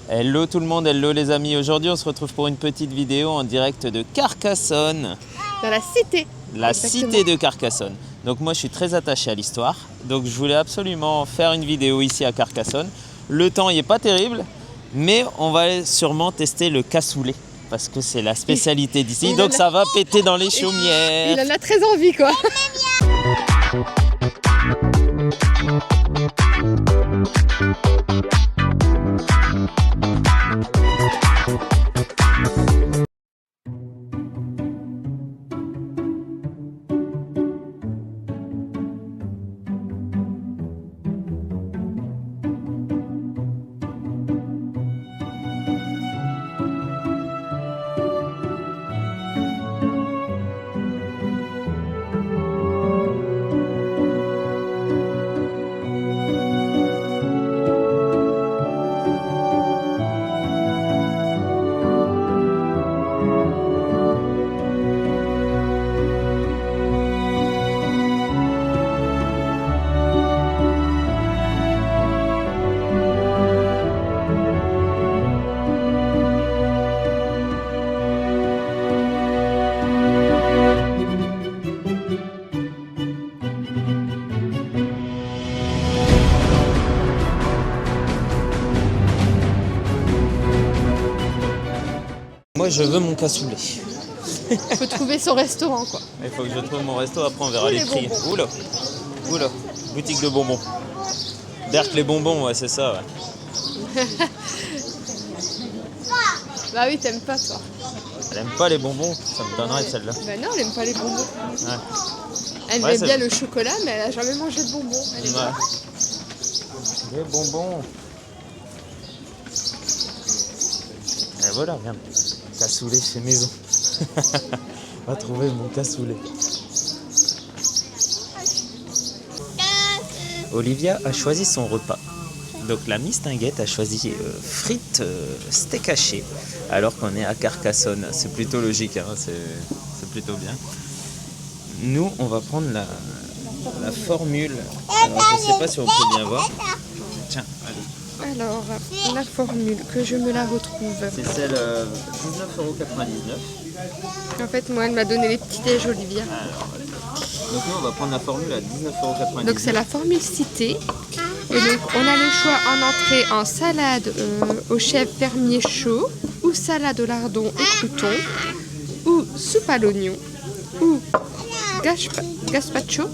Hello tout le monde, hello les amis. Aujourd'hui on se retrouve pour une petite vidéo en direct de Carcassonne. Dans la cité. La Exactement. cité de Carcassonne. Donc moi je suis très attaché à l'histoire. Donc je voulais absolument faire une vidéo ici à Carcassonne. Le temps il est pas terrible, mais on va sûrement tester le cassoulet. Parce que c'est la spécialité d'ici, donc ça va péter dans les chaumières. Il en a très envie quoi. Moi je veux mon cassoulet. Faut trouver son restaurant quoi. Il faut que je trouve mon resto, après on verra les les prix. bonbons. Oula, oula, boutique de bonbons. Berk les bonbons, ouais c'est ça. Ouais. Bah oui, t'aimes pas toi. Elle aime pas les bonbons, ça me donnerait celle-là. Bah non, elle aime pas les bonbons. Ouais. Elle Ouais, aime c'est bien vrai. le chocolat, mais elle a jamais mangé de bonbons. Elle est Ouais. Les bonbons. Et voilà, regarde. Cassoulet chez maison. On va trouver mon cassoulet. Olivia a choisi son repas. Donc la mistinguette a choisi frites steak haché, alors qu'on est à Carcassonne. C'est plutôt logique, hein, c'est plutôt bien. Nous, on va prendre la formule. Alors, je sais pas si on peut bien voir. Tiens, allez. Alors, la formule, que je me la retrouve. C'est celle 19,99 €. En fait, moi, elle m'a donné les petits déj, Olivia. Donc nous, on va prendre la formule à 19,99 €. Donc, c'est la formule cité. Et donc, on a le choix en entrée en salade au chef fermier chaud, ou salade au lardon et croûtons, ou soupe à l'oignon, ou gazpacho,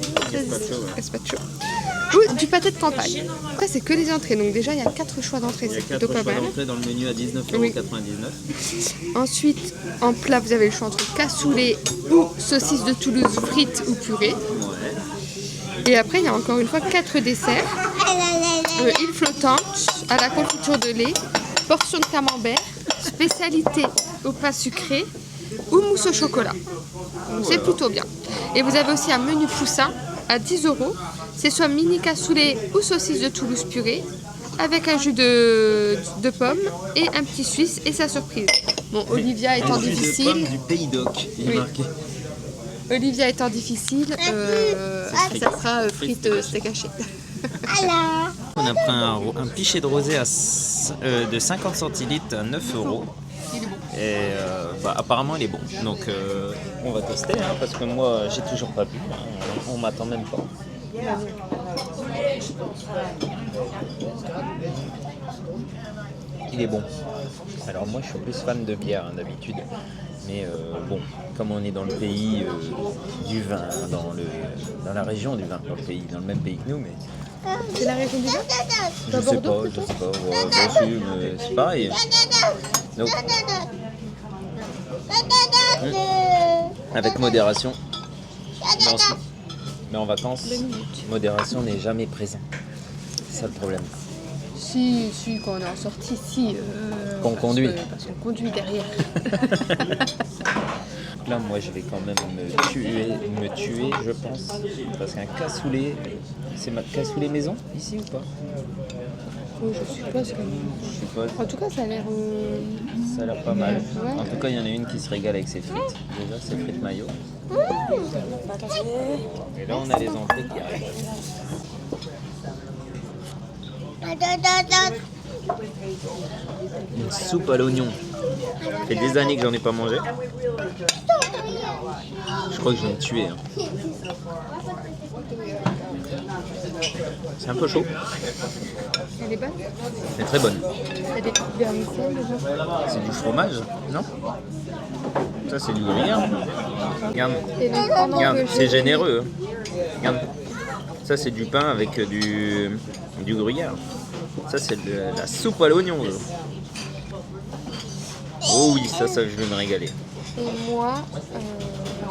ou du pâté de campagne. Ça, c'est que les entrées. Donc, déjà, il y a 4 choix d'entrée. Il y a C'est 4 plutôt pas choix mal. d'entrée dans le menu à 19,99 €. Ensuite, en plat, vous avez le choix entre cassoulet ou saucisse de Toulouse frites ou purée. Ouais. Et après, il y a encore une fois 4 desserts. Île flottante à la confiture de lait, portion de camembert, spécialité au pain sucré ou mousse au chocolat. C'est plutôt bien. Et vous avez aussi un menu poussin à 10 €. C'est soit mini cassoulet ou saucisse de Toulouse purée avec un jus de pomme et un petit suisse et sa surprise. Bon, Olivia étant difficile, Du Pays d'Oc, il est Oui. marqué. Olivia étant difficile, ça sera frites steak haché. On a pris un pichet de rosé de 50 centilitres à 9 €. Il est bon. Et apparemment il est bon. Donc on va tester, hein, parce que moi j'ai toujours pas bu. Hein. On m'attend même pas. Il est bon. Alors moi je suis plus fan de bière hein, d'habitude. Mais bon, comme on est dans le pays du vin, dans la région du vin, pas le pays, dans le même pays que nous, mais C'est la région du vin je sais pas, ouais, mais c'est pareil. Donc, avec modération, mais en vacances, modération n'est jamais présent. C'est ça le problème. Si, quand on est en sortie, si. Qu'on conduit. Parce qu'on conduit derrière. Là, moi, je vais quand même me tuer, je pense. Parce qu'un cassoulet, c'est ma cassoulet maison, ici ou pas? Oh, je suppose que... Je suppose. En tout cas, ça a l'air... Ça a l'air pas mal. Ouais. En tout cas, il y en a une qui se régale avec ses frites. Déjà, ses frites mayo. Et là, on a les entrées qui arrivent. Une soupe à l'oignon. Ça fait des années que j'en ai pas mangé. Je crois que je vais me tuer. Hein. C'est un peu chaud. Elle est bonne. Elle est très bonne. Elle est petite vermicelle déjà. C'est du fromage, non? Ça c'est du gruyère. Regarde, Et donc, pendant regarde, que c'est je- généreux. Hein. Regarde. Ça c'est du pain avec du gruyère. Ça c'est la soupe à l'oignon. Là. Oh oui, ça je vais me régaler. Et moi,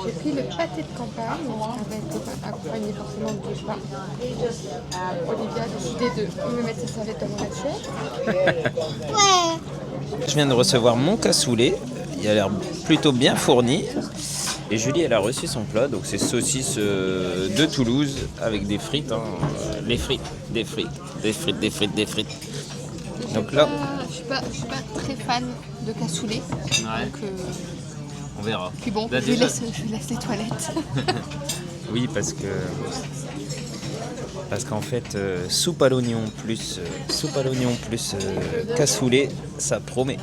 j'ai pris le pâté de campagne avec accompagné forcément du pain. Olivia a décidé de me mettre sa serviette dans mon assiette. Je viens de recevoir mon cassoulet. Il a l'air plutôt bien fourni. Et Julie, elle a reçu son plat. Donc c'est saucisse de Toulouse avec des frites. Hein. Les frites, des frites, des frites, des frites, des frites. Donc là, Je suis pas très fan de cassoulet. Donc, on verra. puis bon, Là, je lui déjà- laisse les toilettes. Oui, parce qu'en fait, soupe à l'oignon plus cassoulet, ça promet.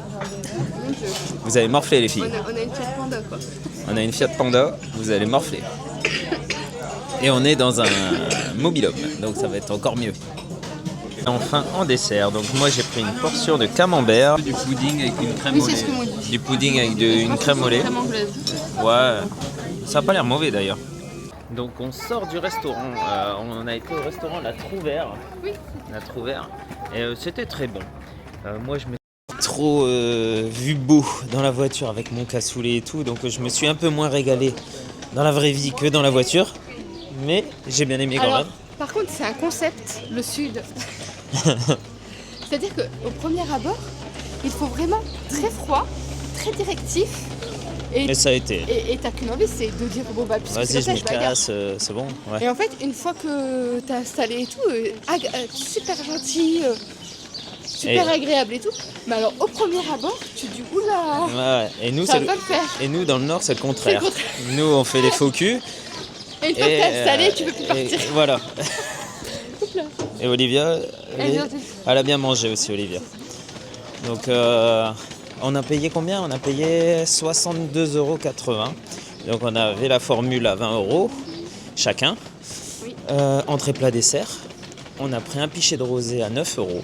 Vous allez morfler les filles. On a une Fiat Panda quoi. On a une Fiat Panda, vous allez morfler. Et on est dans un mobil-home, donc ça va être encore mieux. Enfin, en dessert, donc moi j'ai pris une portion de camembert, du pudding avec une crème Oui, au c'est lait. ce que moi je dis. Du pudding avec une crème au lait. Crème anglaise. Ouais, ça a pas l'air mauvais d'ailleurs. Donc on sort du restaurant, on a été au restaurant La Trouvère. Oui. La Trouvère. Et c'était très bon. Moi je me suis trop vu beau dans la voiture avec mon cassoulet et tout, donc je me suis un peu moins régalé dans la vraie vie que dans la voiture. Mais j'ai bien aimé quand Alors, même. par contre, c'est un concept, le sud. C'est-à-dire qu'au premier abord, il faut vraiment très froid, très directif. Mais ça a été. Et t'as qu'une envie, c'est de dire bon bah puisque Vas-y, c'est je comme me ça, je bagarre. casse, c'est bon. Ouais. Et en fait, une fois que t'as installé et tout, super gentil, super Et- agréable et tout. Mais alors au premier abord, tu dis oula, Ouais. Et nous, ça c'est va pas le faire. Et nous, dans le Nord, c'est le contraire. C'est le contraire. Nous, on fait les faux culs. Et une fois que t'as installé, tu peux plus et partir. voilà. Et Olivia, Elle vient de- elle a bien mangé aussi, Olivia. Donc, on a payé combien? On a payé 62,80 €. Donc, on avait la formule à 20 € chacun. Oui. Entrée, plat, dessert. On a pris un pichet de rosé à 9 €.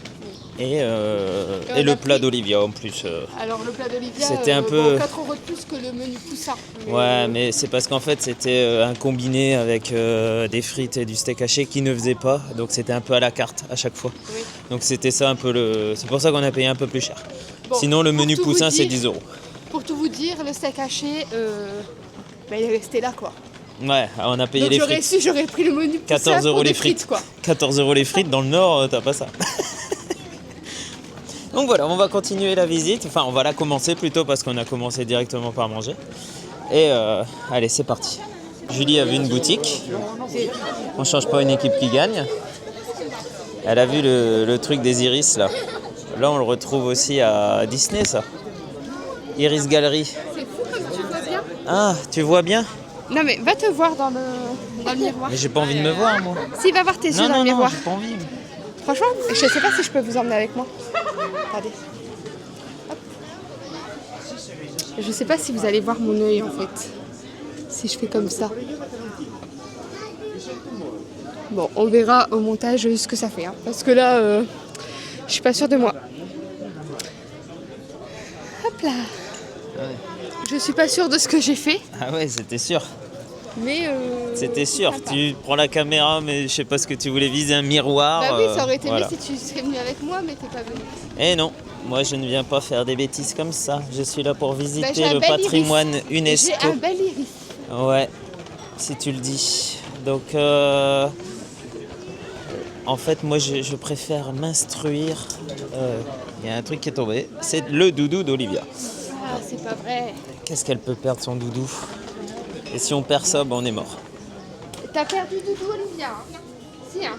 Et on le a plat pris- d'Olivia en plus. Alors le plat d'Olivia, C'était un peu- bon, 4 € de plus que le menu poussin. Ouais, mais c'est parce qu'en fait c'était un combiné avec des frites et du steak haché qui ne faisait pas, donc c'était un peu à la carte à chaque fois. Oui. Donc c'était ça un peu le. C'est pour ça qu'on a payé un peu plus cher. Bon, Sinon le pour menu tout vous poussin c'est dire- 10 €. Pour tout vous dire, le steak haché, bah, il est resté là quoi. Ouais, on a payé Donc les j'aurais frites. su, j'aurais pris le menu poussin 14 € pour les des frites. quoi. 14 € les frites, dans le Nord, t'as pas ça. Donc voilà, on va continuer la visite. Enfin, on va la commencer plutôt parce qu'on a commencé directement par manger. Et allez, c'est parti. Julie a vu une boutique. On change pas une équipe qui gagne. Elle a vu le truc des iris là. Là, on le retrouve aussi à Disney, ça. Iris Gallery. C'est fou comme tu vois bien. Ah, tu vois bien? Non mais va te voir dans le miroir. Mais j'ai pas envie de me voir, moi. Si, va voir tes yeux Non, dans non, le non, miroir. j'ai pas envie. Franchement, je sais pas si je peux vous emmener avec moi. Regardez. Hop. Je sais pas si vous allez voir mon œil en fait. Si je fais comme ça. Bon, on verra au montage ce que ça fait. Hein, parce que là, je suis pas sûre de moi. Hop là. Je suis pas sûre de ce que j'ai fait. Ah ouais, c'était sûr. Mais C'était sûr. sympa. Tu prends la caméra, mais je sais pas ce que tu voulais viser, un miroir. Bah oui, ça aurait été voilà. mieux si tu serais venu avec moi, mais t'es pas venu. Eh non, moi je ne viens pas faire des bêtises comme ça. Je suis là pour visiter Bah, j'ai un le bel patrimoine J'ai UNESCO. un bel iris. Ouais, si tu le dis. Donc, en fait, moi je préfère m'instruire. Il y a un truc qui est tombé. C'est le doudou d'Olivia. Ah, c'est pas vrai. Qu'est-ce qu'elle peut perdre son doudou? Et si on perd ça, ben on est mort. T'as perdu doudou, Olivia hein. Si, hein.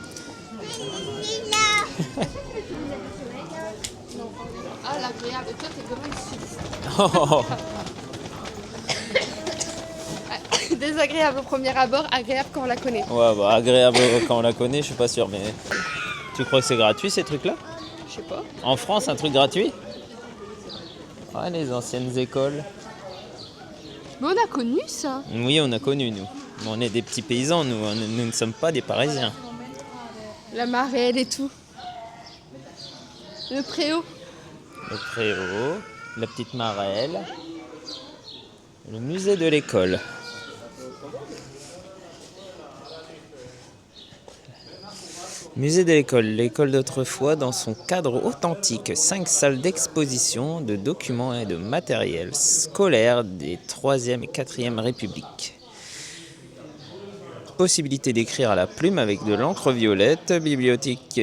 Ah, l'agréable. Toi, t'es vraiment une sudiste. Désagréable au premier abord, agréable quand on la connaît. Ouais, bah agréable quand on la connaît, je suis pas sûr, mais tu crois que c'est gratuit ces trucs-là? Je sais pas. En France, un truc gratuit? Ah, les anciennes écoles. Mais on a connu ça. Oui, on a connu, nous. Mais on est des petits paysans, nous. Nous ne sommes pas des Parisiens. La marelle et tout. Le préau. Le préau, la petite marelle, le musée de l'école. Musée de l'école, l'école d'autrefois dans son cadre authentique, 5 salles d'exposition de documents et de matériel scolaire des 3e et 4e Républiques. Possibilité d'écrire à la plume avec de l'encre violette, bibliothèque,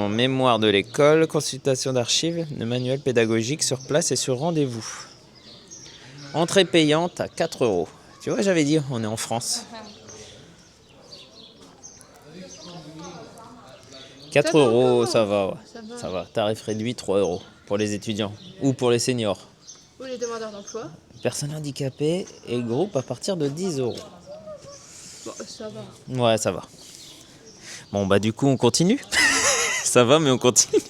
mémoire de l'école, consultation d'archives, de manuels pédagogiques sur place et sur rendez-vous. Entrée payante à 4 €. Tu vois, j'avais dit, on est en France. 4 €, ça va, ouais. Ça va. Tarif réduit, 3 € pour les étudiants ou pour les seniors. Ou les demandeurs d'emploi. Personnes handicapées et groupe à partir de 10 €. Bon, ça va. Ouais, ça va. Bon, bah du coup, on continue. Ça va, mais on continue.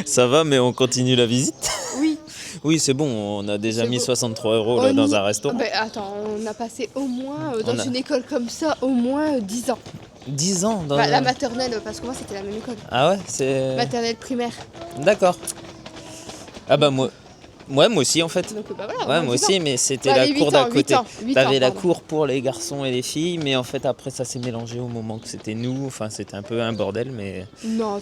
Ça va, mais on continue la visite. Oui. Oui, c'est bon, on a déjà mis bon. 63 € là, dans un restaurant. Ben, attends, on a passé au moins, On a- une école comme ça, au moins 10 ans. 10 ans dans La un... maternelle, parce que moi c'était la même école. Ah ouais, c'est... Maternelle primaire. D'accord. Ah bah moi aussi en fait. Donc bah voilà. Ouais, moi aussi, mais c'était la cour d'à côté. 8 T'avais ans, la pardon. cour pour les garçons et les filles, mais en fait après ça s'est mélangé au moment que c'était nous. Enfin, c'était un peu un bordel, mais... Non,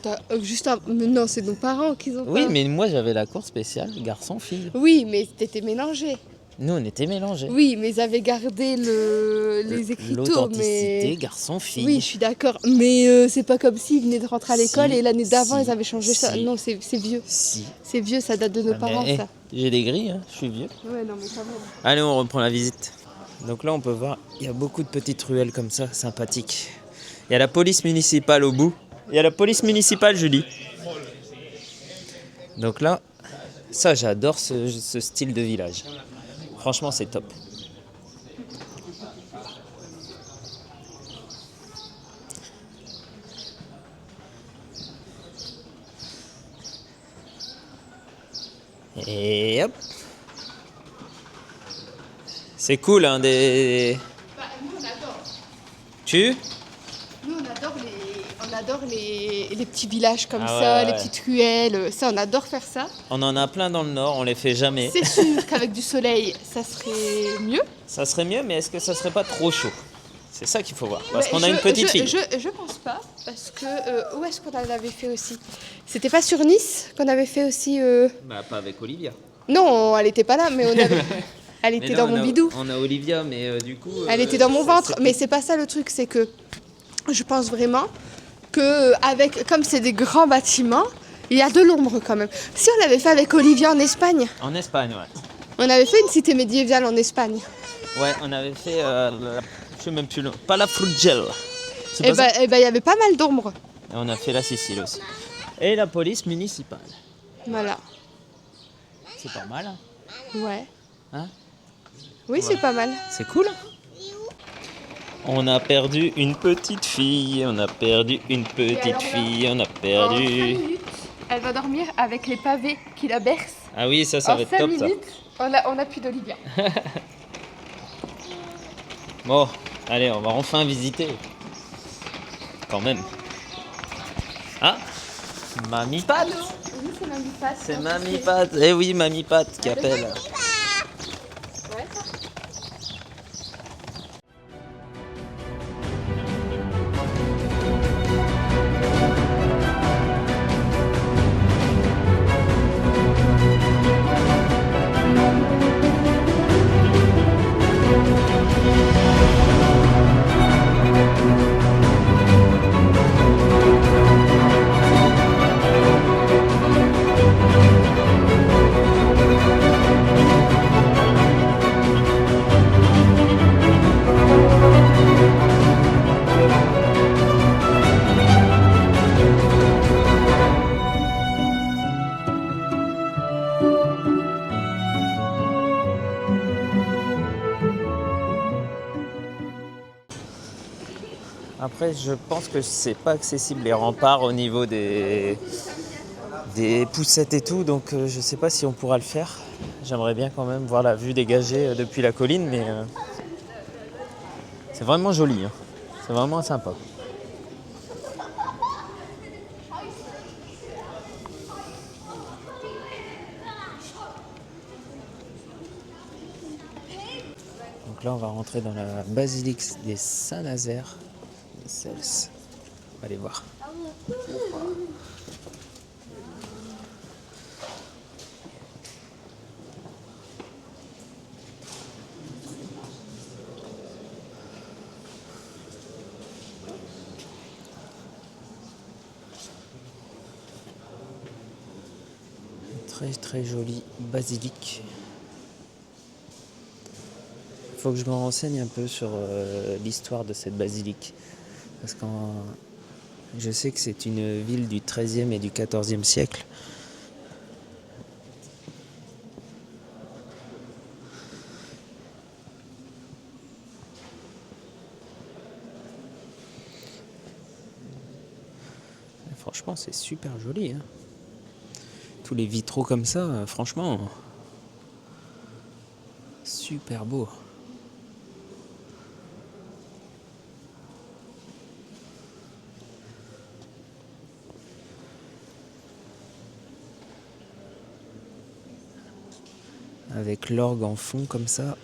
non, c'est nos parents qui ont Oui, pas. mais moi j'avais la cour spéciale garçons-filles. Oui, mais t'étais mélangé. Nous on était mélangés. Oui, mais ils avaient gardé les écriteaux. L'authenticité Mais... garçons-filles. Oui, je suis d'accord. Mais c'est pas comme s'ils venaient de rentrer à l'école Si, et l'année d'avant si, ils avaient changé ça. si. Non, c'est vieux. Si. C'est vieux, ça date de nos parents, Mais, ça. j'ai des grilles, hein, je suis vieux. Ouais, non, mais quand même. Allez, on reprend la visite. Donc là, on peut voir, il y a beaucoup de petites ruelles comme ça, sympathiques. Il y a la police municipale au bout. Il y a la police municipale, Julie. Donc là, ça, j'adore ce style de village. Franchement, c'est top. Et hop. C'est cool, hein, des... Bah, nous, on adore. Tu Nous, on adore les petits villages comme Ah ça, ouais, les ouais. petites ruelles. Ça, on adore faire ça. On en a plein dans le nord, on les fait jamais. C'est sûr qu'avec du soleil, ça serait mieux. Ça serait mieux, mais est-ce que ça serait pas trop chaud? C'est ça qu'il faut voir. Parce Ouais, qu'on a une petite fille. Je pense pas, parce que où est-ce qu'on en avait fait aussi? C'était pas sur Nice qu'on avait fait aussi. Bah, pas avec Olivia. Non, elle était pas là, mais on avait. Elle était Mais dans là, mon bidou. On a Olivia, mais du coup... Elle était dans mon ça, ventre, mais c'est pas ça le truc, c'est que je pense vraiment que comme c'est des grands bâtiments, il y a de l'ombre quand même. Si on l'avait fait avec Olivia en Espagne, En Espagne, ouais. on avait fait une cité médiévale en Espagne. Ouais, on avait fait... je sais même plus le... Pas la Fruggel. C'est Et pas ça il y avait pas mal d'ombre. Et on a fait la Sicile aussi. Et la police municipale. Voilà. C'est pas mal, hein. Ouais. Hein? Oui, c'est pas mal. C'est cool. On a perdu une petite fille, on a perdu une petite fille, on a En 5 perdu... minutes, elle va dormir avec les pavés qui la bercent. Ah oui, ça En va être 5 top, ça. minutes, on a plus d'Olivia. Bon, allez, on va enfin visiter. Quand même. Ah, Mamie Pat. Oui, c'est Mamie Pat. C'est Mamie Pat. Eh oui, Mamie Pat qui appelle. Ouais, ça. Après, je pense que c'est pas accessible les remparts au niveau des des poussettes et tout, donc je sais pas si on pourra le faire. J'aimerais bien quand même voir la vue dégagée depuis la colline, mais c'est vraiment joli, hein. C'est vraiment sympa. Donc là, on va rentrer dans la basilique des Saint-Nazaire de Cels. On va aller voir. Très très jolie basilique. Il faut que je me renseigne un peu sur l'histoire de cette basilique. Parce que je sais que c'est une ville du XIIIe et du XIVe siècle. Et franchement, c'est super joli, hein. Tous les vitraux comme ça, franchement, super beau. Avec l'orgue en fond comme ça.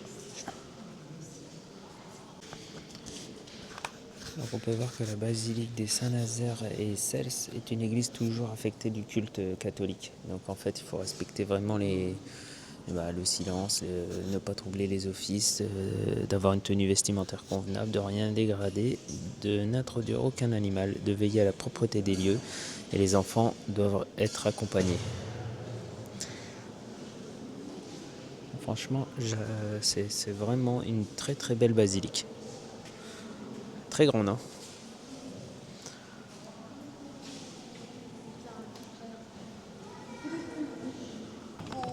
Donc on peut voir que la basilique des Saint-Nazaire et Cels est une église toujours affectée du culte catholique. Donc en fait il faut respecter vraiment le silence, ne pas troubler les offices, d'avoir une tenue vestimentaire convenable, de rien dégrader, de n'introduire aucun animal, de veiller à la propreté des lieux et les enfants doivent être accompagnés. Franchement, c'est vraiment une très très belle basilique. Très grande, hein.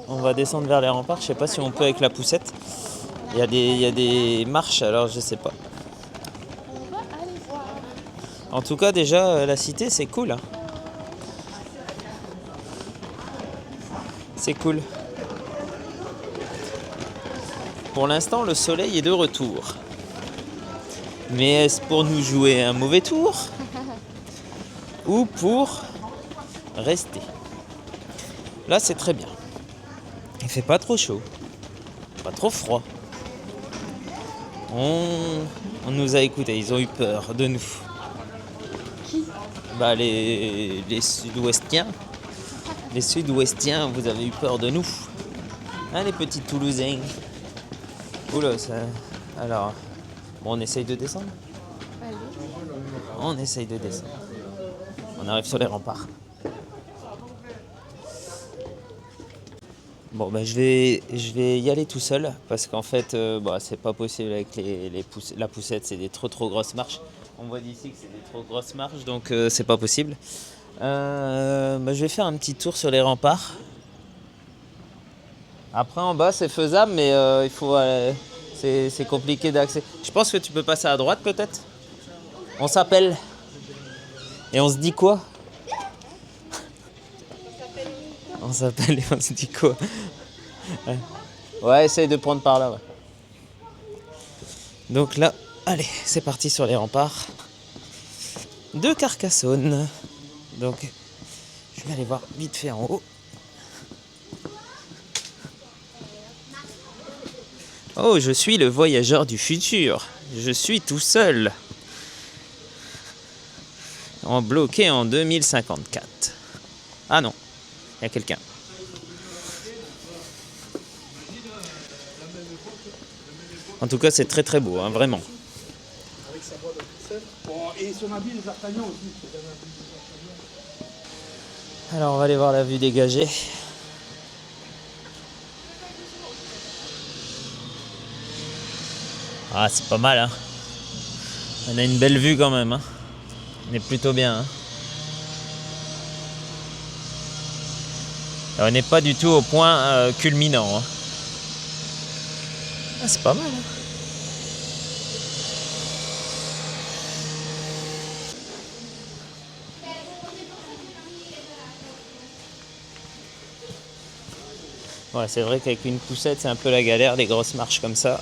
On va descendre vers les remparts. Je sais pas si on peut avec la poussette. Il y a des marches, alors je sais pas. On va aller voir. En tout cas, déjà, la cité, c'est cool, hein. C'est cool. Pour l'instant, le soleil est de retour. Mais est-ce pour nous jouer un mauvais tour ou pour rester? Là, c'est très bien. Il fait pas trop chaud, pas trop froid. On nous a écoutés, ils ont eu peur de nous. Qui? Bah les Sud-Ouestiens. Les Sud-Ouestiens, vous avez eu peur de nous. Hein, les petits Toulousains. Oula, ça... Alors, bon, on essaye de descendre. Allez. On essaye de descendre. On arrive sur les remparts. Bon, ben je vais y aller tout seul parce qu'en fait, c'est pas possible avec la poussette, c'est des trop grosses marches. On voit d'ici que c'est des trop grosses marches, donc c'est pas possible. Je vais faire un petit tour sur les remparts. Après, en bas, c'est faisable, mais il faut, c'est compliqué d'accès. Je pense que tu peux passer à droite, peut-être. On s'appelle et on se dit quoi? On s'appelle et on se dit quoi? Ouais, essaye de prendre par là. Ouais. Donc là, allez, c'est parti sur les remparts de Carcassonne. Donc, je vais aller voir vite fait en haut. Oh, je suis le voyageur du futur. Je suis tout seul. Bloqué en 2054. Ah non, il y a quelqu'un. En tout cas, c'est très très beau, hein, vraiment. Avec sa voix de et son habit de D'Artagnan aussi. Alors, on va aller voir la vue dégagée. Ah, c'est pas mal, hein. On a une belle vue quand même, hein. On est plutôt bien, hein. On n'est pas du tout au point culminant, hein. Ah, c'est pas mal, hein. Voilà, c'est vrai qu'avec une poussette, c'est un peu la galère, les grosses marches comme ça.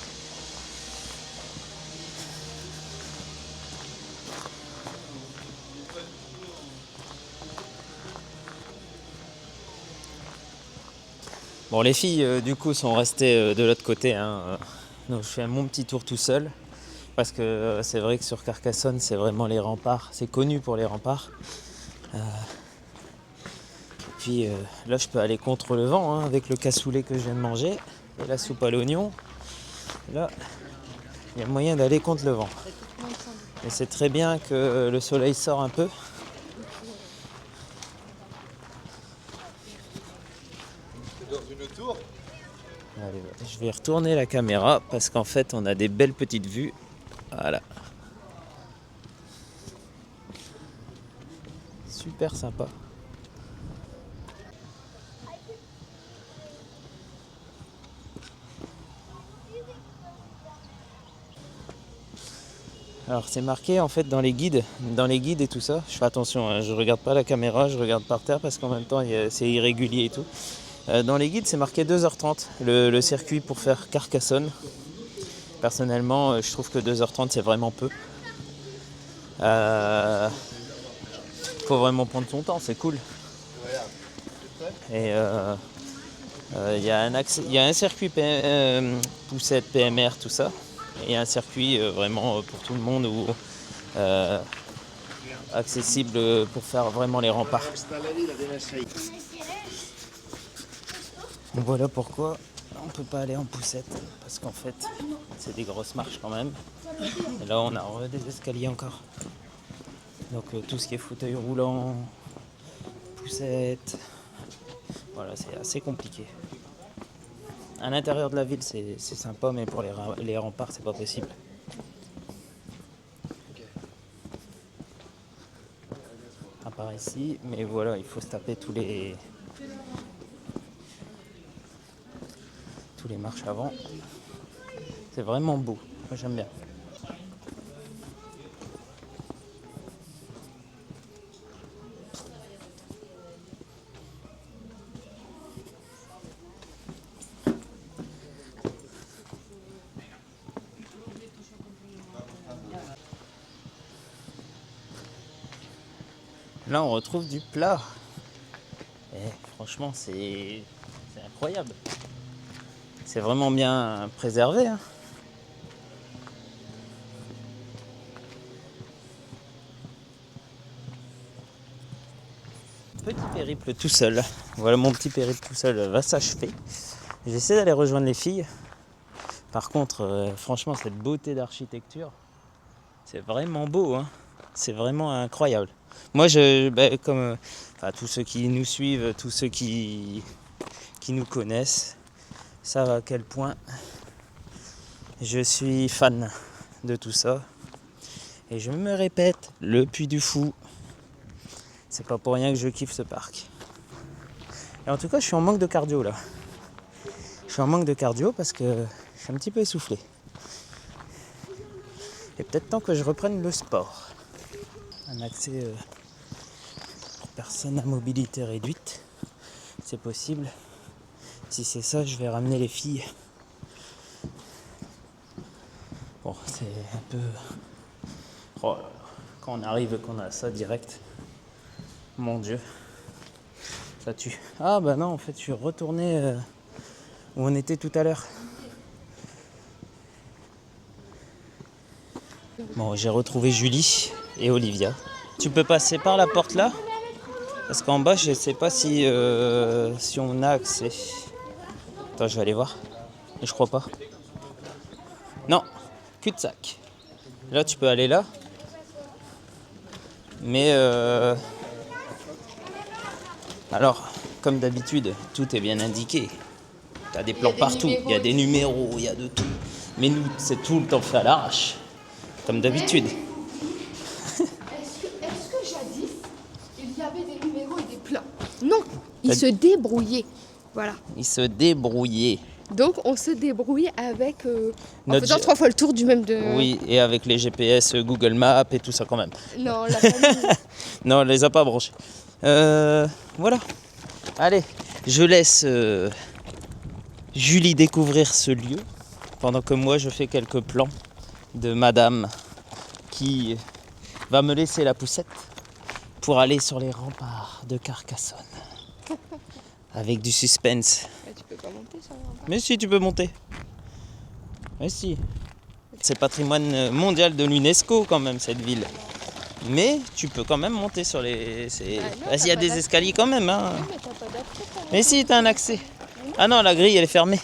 Bon, les filles, du coup, sont restées de l'autre côté, hein. Donc, je fais mon petit tour tout seul. Parce que c'est vrai que sur Carcassonne, c'est vraiment les remparts. C'est connu pour les remparts. Puis là, je peux aller contre le vent, hein, avec le cassoulet que je viens de manger et la soupe à l'oignon. Là, il y a moyen d'aller contre le vent. Et c'est très bien que le soleil sort un peu. Dans une tour. Allez, je vais retourner la caméra parce qu'en fait, on a des belles petites vues. Voilà. Super sympa. Alors c'est marqué en fait dans les guides et tout ça. Je fais attention, hein, je regarde pas la caméra, je regarde par terre parce qu'en même temps c'est irrégulier et tout. Dans les guides c'est marqué 2h30 le circuit pour faire Carcassonne. Personnellement je trouve que 2h30 c'est vraiment peu. Faut vraiment prendre son temps, c'est cool. Et il y a un circuit poussette, PMR, tout ça. Et un circuit vraiment pour tout le monde où accessible pour faire vraiment les remparts. Donc voilà pourquoi on ne peut pas aller en poussette, parce qu'en fait c'est des grosses marches quand même. Et là on a des escaliers encore. Donc tout ce qui est fauteuil roulant, poussette, voilà, c'est assez compliqué. À l'intérieur de la ville c'est sympa, mais pour les remparts c'est pas possible. À part ici, mais voilà, il faut se taper tous les marches avant. C'est vraiment beau, moi j'aime bien. Là on retrouve du plat. Et franchement c'est incroyable. C'est vraiment bien préservé, hein. Petit périple tout seul. Voilà, mon petit périple tout seul va s'achever. J'essaie d'aller rejoindre les filles. Par contre, franchement, cette beauté d'architecture, c'est vraiment beau, hein. C'est vraiment incroyable. Moi, comme tous ceux qui nous suivent, tous ceux qui nous connaissent, savent à quel point je suis fan de tout ça. Et je me répète, le Puy du Fou, c'est pas pour rien que je kiffe ce parc. Et en tout cas, je suis en manque de cardio là. Je suis en manque de cardio parce que je suis un petit peu essoufflé. Et peut-être temps que je reprenne le sport. Un accès pour personnes à mobilité réduite, c'est possible. Si c'est ça, je vais ramener les filles. Bon, c'est un peu... Oh, quand on arrive et qu'on a ça direct, mon Dieu, ça tue. Ah bah non, en fait, je suis retourné où on était tout à l'heure. Bon, j'ai retrouvé Julie et Olivia. Tu peux passer par la porte là? Parce qu'en bas, je sais pas si on a accès. Attends, je vais aller voir. Je crois pas. Non, cul-de-sac. Là, tu peux aller là. Mais alors, comme d'habitude, tout est bien indiqué. Tu as des plans partout, il y a des numéros, il y a de tout. Mais nous, c'est tout le temps fait à l'arrache, comme d'habitude. Est-ce que jadis, il y avait des numéros et des plans? Non, ils se débrouillaient. Voilà. Ils se débrouillaient. Donc on se débrouille avec en faisant 3 fois le tour du même de... Oui, et avec les GPS, Google Maps et tout ça quand même. Non, la famille. Non, on les a pas branchés. Voilà. Allez, je laisse Julie découvrir ce lieu, pendant que moi je fais quelques plans de madame qui va me laisser la poussette pour aller sur les remparts de Carcassonne. Avec du suspense. Bah, tu peux pas monter sur les remparts. Mais si, tu peux monter. Mais si. C'est patrimoine mondial de l'UNESCO quand même, cette ville. Mais tu peux quand même monter sur les... non, Vas-y, il y a t'as des pas escaliers quand même. Hein. Oui, mais t'as pas d'accès quand même. Mais si, t'as un accès. Ah non, la grille, elle est fermée.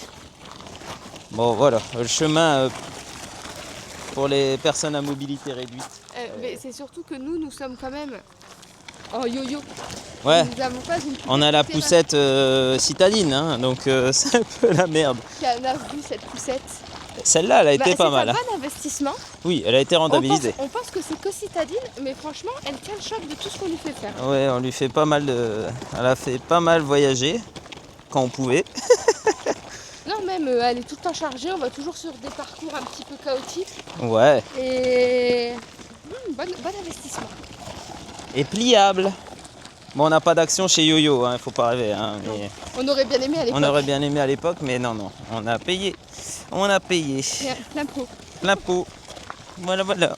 Bon, voilà, le chemin pour les personnes à mobilité réduite. Mais c'est surtout que nous sommes quand même en yo-yo. Ouais, Nous n'avons pas une on a la poussette citadine, hein, donc c'est un peu la merde. Qui a vu cette poussette. Celle-là, elle a été pas mal. C'est Hein. un bon investissement. Oui, elle a été rentabilisée. On pense que c'est que citadine, mais franchement, elle tient le choc de tout ce qu'on lui fait faire. Ouais, on lui fait pas mal de... Elle a fait pas mal voyager, quand on pouvait. Non, même, elle est tout le temps chargée, on va toujours sur des parcours un petit peu chaotiques. Ouais. Et... bon investissement. Et pliable. Bon, on n'a pas d'action chez YoYo, hein, faut pas rêver. Hein, mais... On aurait bien aimé à l'époque. On aurait bien aimé à l'époque, mais non, on a payé. On a payé. L'impôt. L'impôt. Voilà, voilà.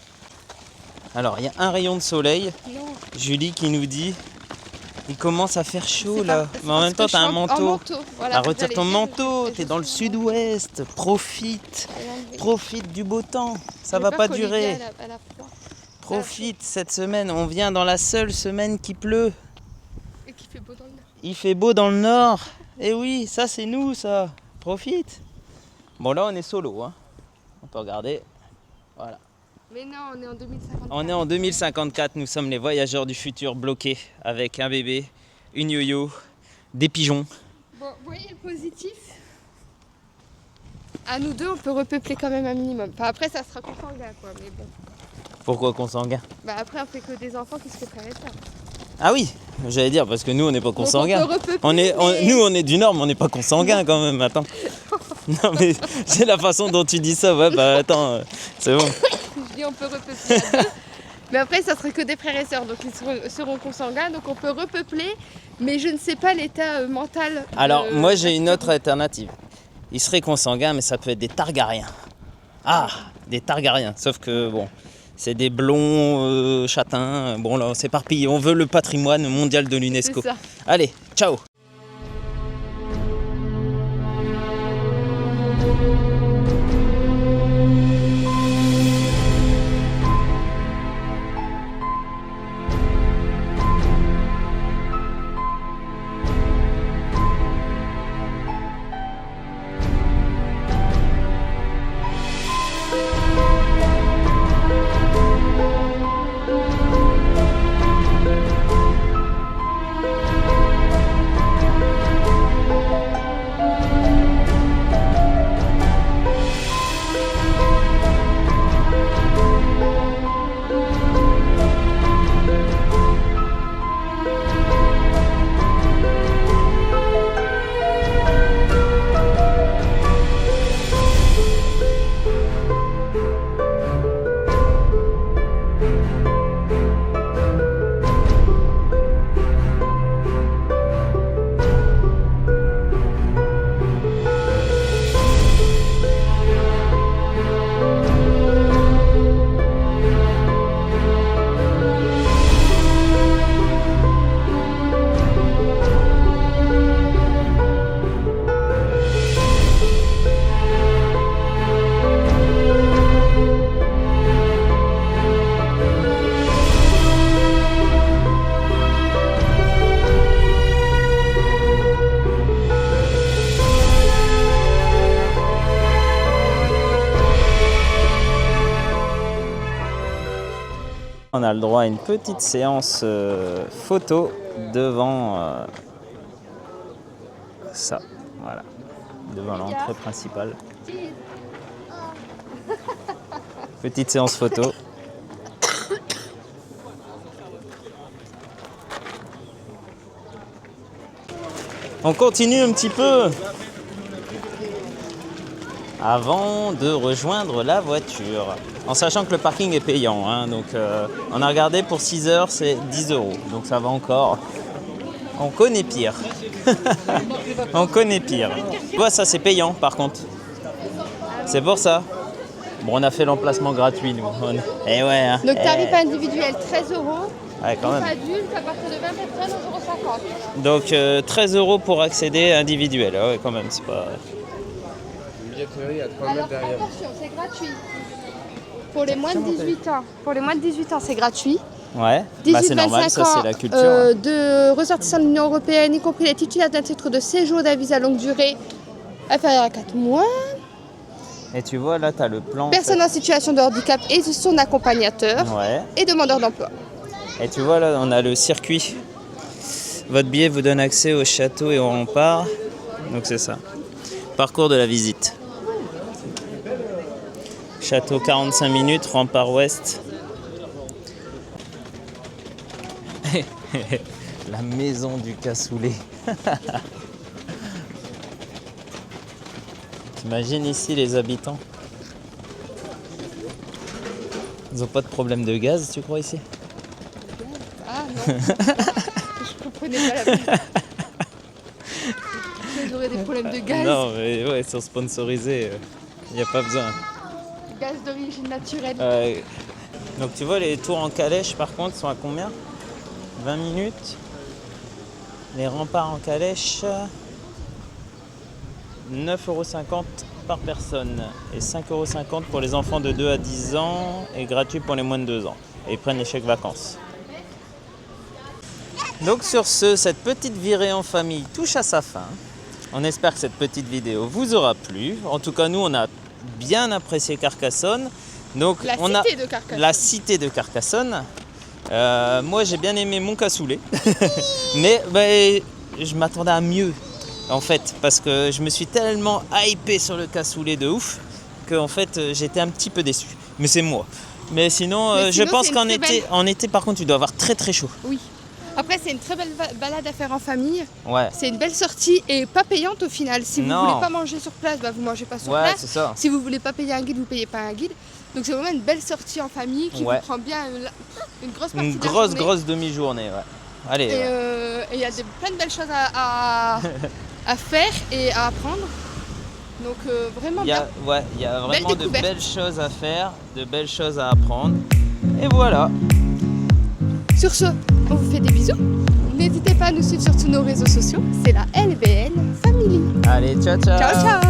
Alors, il y a un rayon de soleil. Non. Julie qui nous dit, il commence à faire chaud C'est là. pas- Mais en même temps, parce que t'as je un suis en manteau. manteau. Voilà, Bah, retire ton j'allais dire, manteau, je- t'es dans le je- sud-ouest. Profite. je vais l'enlever. Profite du beau temps. Ça J'ai va peur pas qu'Olivier, durer. elle a froid. Profite cette semaine. On vient dans la seule semaine qui pleut. Et qui fait beau dans le nord. Il fait beau dans le nord. Et oui, ça c'est nous ça. Profite. Bon là on est solo. Hein. On peut regarder. Voilà. Mais non, on est en 2050. On est en 2054. Nous sommes les voyageurs du futur bloqués avec un bébé, une yo-yo, des pigeons. Bon, vous voyez le positif? À nous deux, on peut repeupler quand même un minimum. Enfin, après, ça sera consanguin, quoi, mais bon. Pourquoi consanguin? Bah, après, on fait que des enfants qui se fait frères et sœurs. Ah oui, j'allais dire parce que nous on n'est pas consanguins. Donc, on peut repeupler, Nous on est du Nord mais on n'est pas consanguins quand même. Attends. Non mais c'est la façon dont tu dis ça. Ouais bah attends, c'est bon. Je dis on peut repeupler à deux. Mais après, ça serait que des frères et sœurs, donc ils seront consanguins, donc on peut repeupler, mais je ne sais pas l'état mental. Alors moi j'ai une autre alternative. Ils seraient consanguins mais ça peut être des Targaryens. Ah, des Targaryens. Sauf que bon, c'est des blonds châtains. Bon là, c'est éparpillé. On veut le patrimoine mondial de l'UNESCO. C'est ça. Allez, ciao. On a le droit à une petite séance photo devant ça, voilà, devant l'entrée principale. Petite séance photo. On continue un petit peu avant de rejoindre la voiture. En sachant que le parking est payant, hein, donc on a regardé pour 6 heures, c'est 10 €. Donc ça va encore. On connaît pire. On connaît pire. vois, ça c'est payant par contre. C'est pour ça. Bon, on a fait l'emplacement gratuit nous. Eh ouais. Hein. Donc tarif individuel 13 €. Ouais, quand même. Adulte à partir de 20 personnes, 11,50 €. Donc 13 € pour accéder individuel. Ah ouais, quand même, c'est pas. Une billetterie à 3 Alors mètres derrière. attention, c'est gratuit. Pour les moins de 18 ans. Pour les moins de 18 ans, c'est gratuit. Ouais, 18, c'est normal, 25 ça ans, c'est la culture. Hein. de ressortissants de l'Union européenne, y compris les titulaires d'un titre de séjour d'un visa longue durée inférieur à 4 mois. Et tu vois, là, tu as le plan. Personne en situation de handicap et son accompagnateur. Ouais. Et demandeur d'emploi. Et tu vois, là, on a le circuit. Votre billet vous donne accès au château et au rempart. Donc c'est ça. Parcours de la visite. Château 45 minutes, rempart ouest. La maison du cassoulet. T'imagines ici les habitants? Ils n'ont pas de problème de gaz, tu crois, ici? Ah non, je comprenais pas la blague. Ils auraient des problèmes de gaz. Non, mais ouais, ils sont sponsorisés, il n'y a pas besoin. Gaz d'origine naturelle. Donc tu vois, les tours en calèche, par contre, sont à combien? 20 minutes. Les remparts en calèche, 9,50 € par personne et 5,50 € pour les enfants de 2 à 10 ans et gratuit pour les moins de 2 ans. Et ils prennent les chèques vacances. Donc sur ce, cette petite virée en famille touche à sa fin. On espère que cette petite vidéo vous aura plu. En tout cas, nous, on a bien apprécié Carcassonne. Donc, la cité de Carcassonne. Moi, j'ai bien aimé mon cassoulet. Mais je m'attendais à mieux. En fait, parce que je me suis tellement hypé sur le cassoulet de ouf que en fait j'étais un petit peu déçu. Mais c'est moi. Mais sinon, je pense qu'en été, par contre, tu dois avoir très très chaud. Oui. Après, c'est une très belle balade à faire en famille. Ouais. C'est une belle sortie et pas payante au final. Si vous Non. voulez pas manger sur place, vous mangez pas sur place. C'est ça. Si vous voulez pas payer un guide, vous payez pas un guide. Donc c'est vraiment une belle sortie en famille qui vous prend bien une grosse partie de la journée. Grosse demi-journée. Ouais. Allez. Et il y a plein de belles choses à faire et à apprendre. Donc vraiment Il y a vraiment de belles choses à faire, de belles choses à apprendre. Et voilà. Sur ce, on vous fait des bisous. N'hésitez pas à nous suivre sur tous nos réseaux sociaux. C'est la LBN Family. Allez, ciao ciao. Ciao ciao.